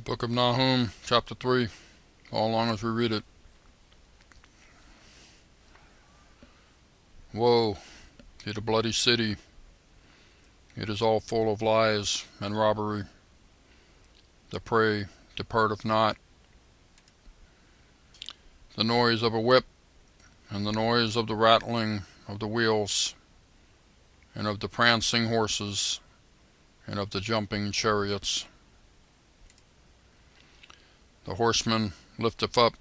Book of Nahum, chapter 3, all long as we read it. Woe to the bloody city! It is all full of lies and robbery. The prey departeth not. The noise of a whip, and the noise of the rattling of the wheels, and of the prancing horses, and of the jumping chariots. The horseman lifteth up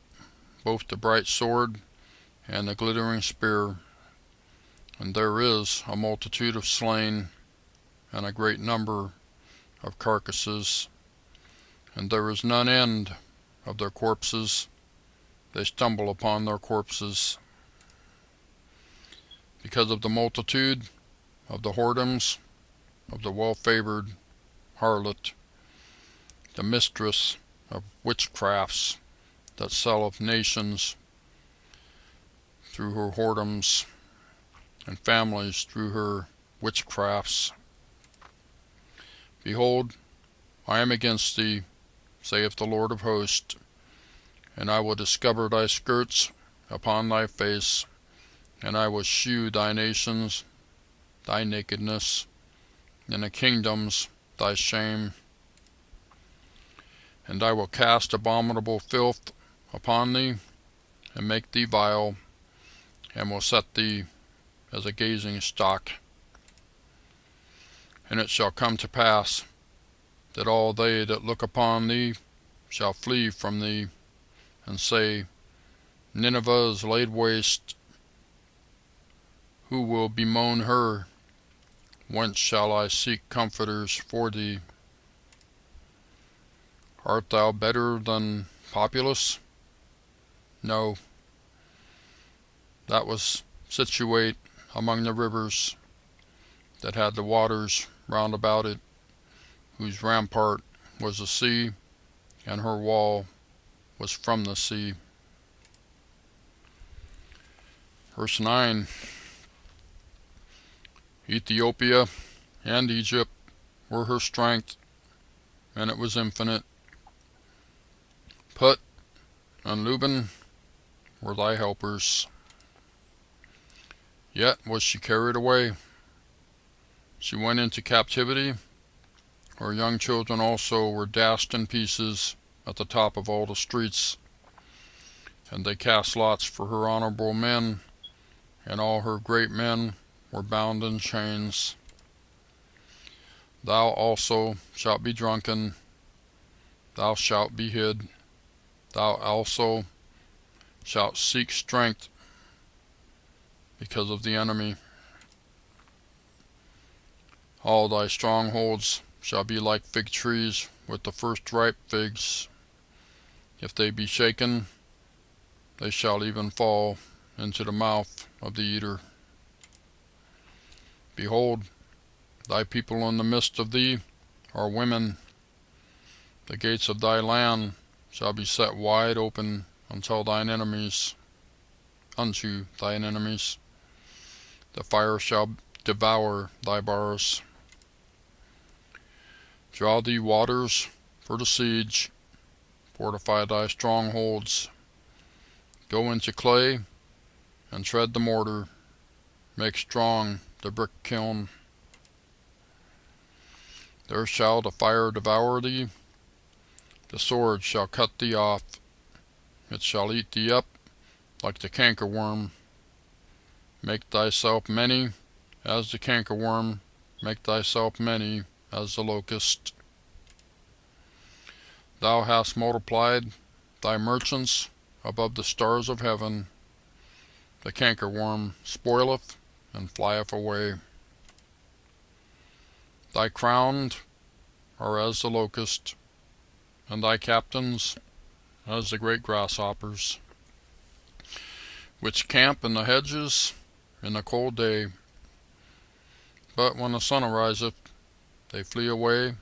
both the bright sword and the glittering spear, and there is a multitude of slain, and a great number of carcasses, and there is none end of their corpses. They stumble upon their corpses. Because of the multitude of the whoredoms of the well-favored harlot, the mistress of witchcrafts that selleth nations through her whoredoms, and families through her witchcrafts. Behold, I am against thee, saith the Lord of hosts, and I will discover thy skirts upon thy face, and I will shew thy nations thy nakedness, and the kingdoms thy shame. And I will cast abominable filth upon thee, and make thee vile, and will set thee as a gazing stock. And it shall come to pass that all they that look upon thee shall flee from thee, and say, Nineveh is laid waste. Who will bemoan her? Whence shall I seek comforters for thee? Art thou better than Populus? No. That was situate among the rivers that had the waters round about it, whose rampart was the sea, and her wall was from the sea. Verse 9. Ethiopia and Egypt were her strength, and it was infinite. Put and Luban were thy helpers. Yet was she carried away. She went into captivity. Her young children also were dashed in pieces at the top of all the streets. And they cast lots for her honorable men, and all her great men were bound in chains. Thou also shalt be drunken, thou shalt be hid, thou also shalt seek strength because of the enemy. All thy strongholds shall be like fig trees with the first ripe figs. If they be shaken, they shall even fall into the mouth of the eater. Behold, thy people in the midst of thee are women. The gates of thy land shall be set wide open unto thine enemies. The fire shall devour thy bars. Draw thee waters for the siege, fortify thy strongholds. Go into clay, and tread the mortar, make strong the brick kiln. There shall the fire devour thee, the sword shall cut thee off, it shall eat thee up like the cankerworm. Make thyself many as the cankerworm, make thyself many as the locust. Thou hast multiplied thy merchants above the stars of heaven. The cankerworm spoileth and flieth away. Thy crowned are as the locust, and thy captains as the great grasshoppers, which camp in the hedges in the cold day. But when the sun ariseth, they flee away,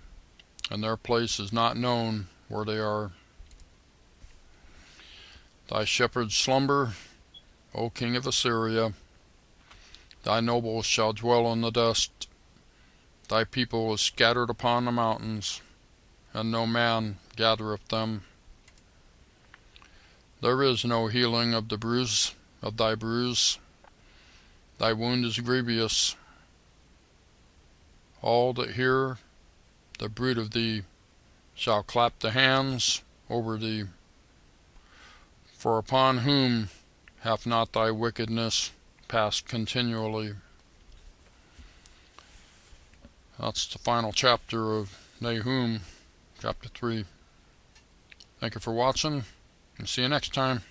and their place is not known where they are. Thy shepherds slumber, O king of Assyria. Thy nobles shall dwell in the dust. Thy people is scattered upon the mountains. and no man gathereth them. There is no healing of the bruise of thy bruise. Thy wound is grievous. All that hear the bruit of thee shall clap the hands over thee. For upon whom hath not thy wickedness passed continually? That's the final chapter of Nahum, chapter 3. Thank you for watching, and see you next time.